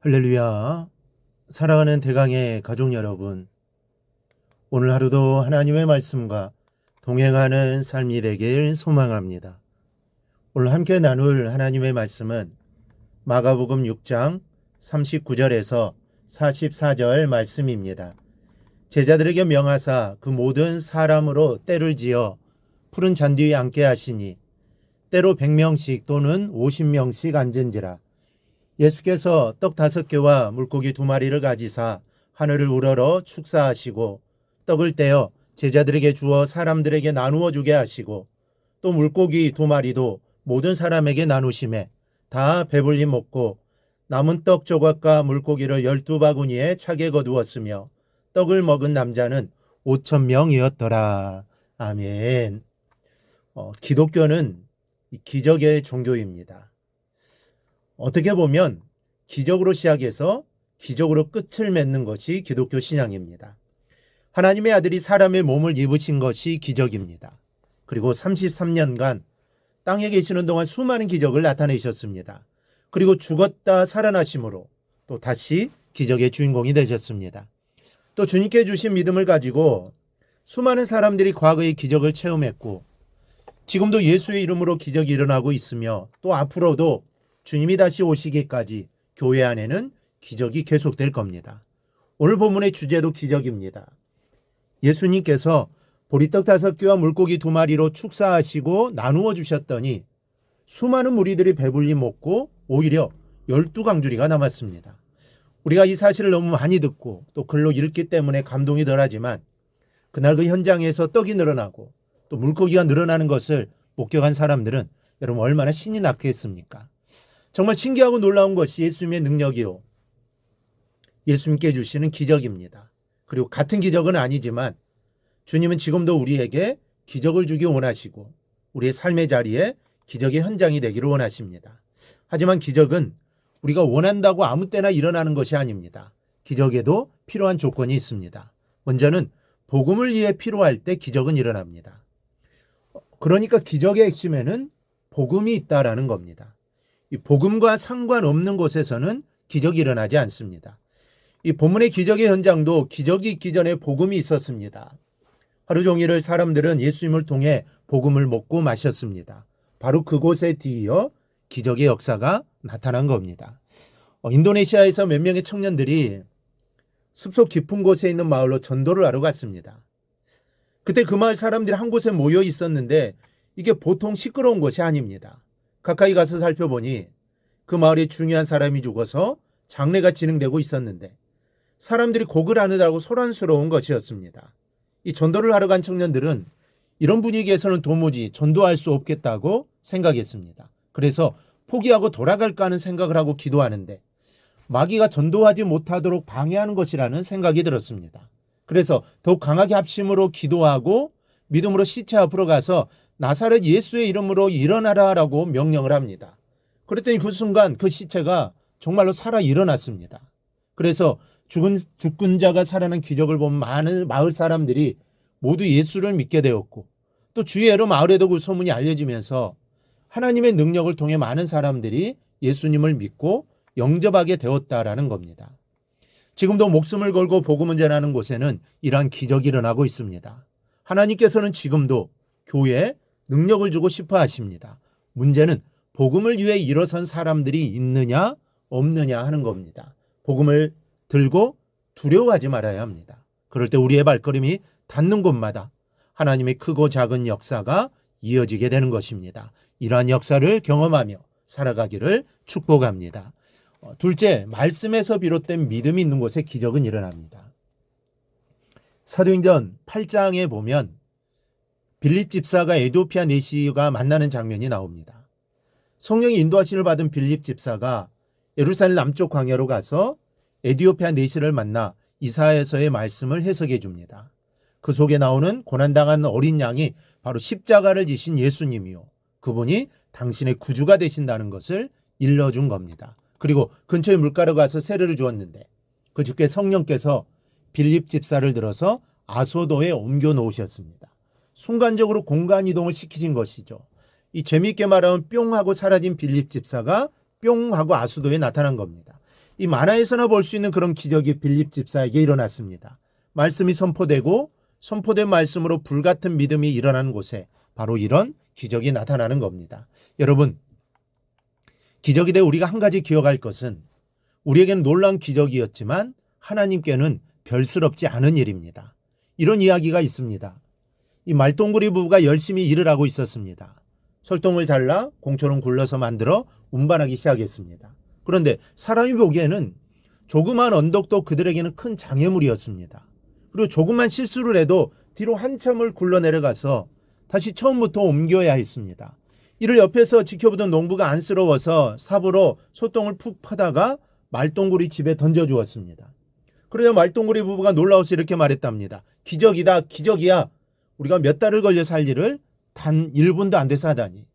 할렐루야. 사랑하는 대강의 가족 여러분, 오늘 하루도 하나님의 말씀과 동행하는 삶이 되길 소망합니다. 오늘 함께 나눌 하나님의 말씀은 마가복음 6장 39절에서 44절 말씀입니다. 제자들에게 명하사 그 모든 사람으로 떼를 지어 푸른 잔디 위에 앉게 하시니 때로 100명씩 또는 50명씩 앉은지라. 예수께서 떡 5개와 물고기 2마리를 가지사 하늘을 우러러 축사하시고 떡을 떼어 제자들에게 주어 사람들에게 나누어 주게 하시고 또 물고기 2마리도 모든 사람에게 나누시매 다 배불리 먹고 남은 떡 조각과 물고기를 12바구니에 차게 거두었으며 떡을 먹은 남자는 5,000명이었더라. 아멘. 기독교는 기적의 종교입니다. 어떻게 보면 기적으로 시작해서 기적으로 끝을 맺는 것이 기독교 신앙입니다. 하나님의 아들이 사람의 몸을 입으신 것이 기적입니다. 그리고 33년간 땅에 계시는 동안 수많은 기적을 나타내셨습니다. 그리고 죽었다 살아나심으로 또 다시 기적의 주인공이 되셨습니다. 또 주님께 주신 믿음을 가지고 수많은 사람들이 과거의 기적을 체험했고 지금도 예수의 이름으로 기적이 일어나고 있으며 또 앞으로도 주님이 다시 오시기까지 교회 안에는 기적이 계속될 겁니다. 오늘 본문의 주제도 기적입니다. 예수님께서 보리떡 5개와 물고기 2마리로 축사하시고 나누어 주셨더니 수많은 무리들이 배불리 먹고 오히려 12강주리가 남았습니다. 우리가 이 사실을 너무 많이 듣고 또 글로 읽기 때문에 감동이 덜하지만 그날 그 현장에서 떡이 늘어나고 또 물고기가 늘어나는 것을 목격한 사람들은 여러분 얼마나 신이 났겠습니까? 정말 신기하고 놀라운 것이 예수님의 능력이요. 예수님께 주시는 기적입니다. 그리고 같은 기적은 아니지만 주님은 지금도 우리에게 기적을 주기 원하시고 우리의 삶의 자리에 기적의 현장이 되기를 원하십니다. 하지만 기적은 우리가 원한다고 아무 때나 일어나는 것이 아닙니다. 기적에도 필요한 조건이 있습니다. 먼저는 복음을 위해 필요할 때 기적은 일어납니다. 그러니까 기적의 핵심에는 복음이 있다라는 겁니다. 이 복음과 상관없는 곳에서는 기적이 일어나지 않습니다. 이 본문의 기적의 현장도 기적이 있기 전에 복음이 있었습니다. 하루 종일을 사람들은 예수님을 통해 복음을 먹고 마셨습니다. 바로 그곳에 뒤이어 기적의 역사가 나타난 겁니다. 인도네시아에서 몇 명의 청년들이 숲속 깊은 곳에 있는 마을로 전도를 하러 갔습니다. 그때 그 마을 사람들이 한 곳에 모여 있었는데 이게 보통 시끄러운 곳이 아닙니다. 가까이 가서 살펴보니 그 마을에 중요한 사람이 죽어서 장례가 진행되고 있었는데 사람들이 곡을 하느라고 소란스러운 것이었습니다. 이 전도를 하러 간 청년들은 이런 분위기에서는 도무지 전도할 수 없겠다고 생각했습니다. 그래서 포기하고 돌아갈까 하는 생각을 하고 기도하는데 마귀가 전도하지 못하도록 방해하는 것이라는 생각이 들었습니다. 그래서 더욱 강하게 합심으로 기도하고 믿음으로 시체 앞으로 가서 나사렛 예수의 이름으로 일어나라라고 명령을 합니다. 그랬더니 그 순간 그 시체가 정말로 살아 일어났습니다. 그래서 죽은 자가 살아난 기적을 본 많은 마을 사람들이 모두 예수를 믿게 되었고 또 주의로 마을에도 그 소문이 알려지면서 하나님의 능력을 통해 많은 사람들이 예수님을 믿고 영접하게 되었다라는 겁니다. 지금도 목숨을 걸고 복음을 전하는 곳에는 이러한 기적이 일어나고 있습니다. 하나님께서는 지금도 교회에 능력을 주고 싶어 하십니다. 문제는 복음을 위해 일어선 사람들이 있느냐 없느냐 하는 겁니다. 복음을 들고 두려워하지 말아야 합니다. 그럴 때 우리의 발걸음이 닿는 곳마다 하나님의 크고 작은 역사가 이어지게 되는 것입니다. 이러한 역사를 경험하며 살아가기를 축복합니다. 둘째, 말씀에서 비롯된 믿음이 있는 곳에 기적은 일어납니다. 사도행전 8장에 보면 빌립 집사가 에티오피아 내시가 만나는 장면이 나옵니다. 성령의 인도하심을 받은 빌립 집사가 예루살렘 남쪽 광야로 가서 에티오피아 내시를 만나 이사야서의 말씀을 해석해 줍니다. 그 속에 나오는 고난당한 어린 양이 바로 십자가를 지신 예수님이요. 그분이 당신의 구주가 되신다는 것을 일러준 겁니다. 그리고 근처에 물가로 가서 세례를 주었는데 그 주께 성령께서 빌립 집사를 들어서 아소도에 옮겨 놓으셨습니다. 순간적으로 공간 이동을 시키신 것이죠. 이 재미있게 말하면 뿅 하고 사라진 빌립 집사가 뿅 하고 아소도에 나타난 겁니다. 이 만화에서나 볼 수 있는 그런 기적이 빌립 집사에게 일어났습니다. 말씀이 선포되고 선포된 말씀으로 불같은 믿음이 일어나는 곳에 바로 이런 기적이 나타나는 겁니다. 여러분, 기적이 돼 우리가 한 가지 기억할 것은 우리에게는 놀라운 기적이었지만 하나님께는 별스럽지 않은 일입니다. 이런 이야기가 있습니다. 이 말동구리 부부가 열심히 일을 하고 있었습니다. 설동을 잘라 공처럼 굴러서 만들어 운반하기 시작했습니다. 그런데 사람이 보기에는 조그만 언덕도 그들에게는 큰 장애물이었습니다. 그리고 조금만 실수를 해도 뒤로 한참을 굴러 내려가서 다시 처음부터 옮겨야 했습니다. 이를 옆에서 지켜보던 농부가 안쓰러워서 삽으로 솥동을 푹 파다가 말동구리 집에 던져주었습니다. 그러자 말동구리 부부가 놀라워서 이렇게 말했답니다. 기적이다, 기적이야. 우리가 몇 달을 걸려 살 일을 단 1분도 안 돼서 하다니.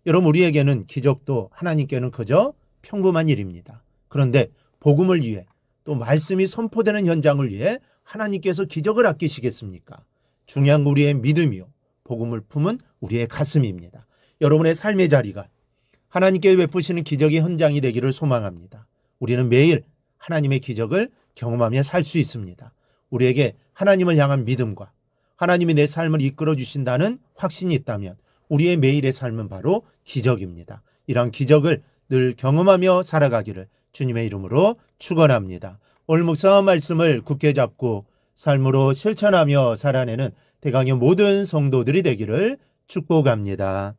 여러분, 우리에게는 기적도 하나님께는 그저 평범한 일입니다. 그런데 복음을 위해 또 말씀이 선포되는 현장을 위해 하나님께서 기적을 아끼시겠습니까? 중요한 건 우리의 믿음이요, 복음을 품은 우리의 가슴입니다. 여러분의 삶의 자리가 하나님께 베푸시는 기적의 현장이 되기를 소망합니다. 우리는 매일 하나님의 기적을 경험하며 살 수 있습니다. 우리에게 하나님을 향한 믿음과 하나님이 내 삶을 이끌어 주신다는 확신이 있다면 우리의 매일의 삶은 바로 기적입니다. 이런 기적을 늘 경험하며 살아가기를 주님의 이름으로 축원합니다. 오늘 묵상한 말씀을 굳게 잡고 삶으로 실천하며 살아내는 대강의 모든 성도들이 되기를 축복합니다.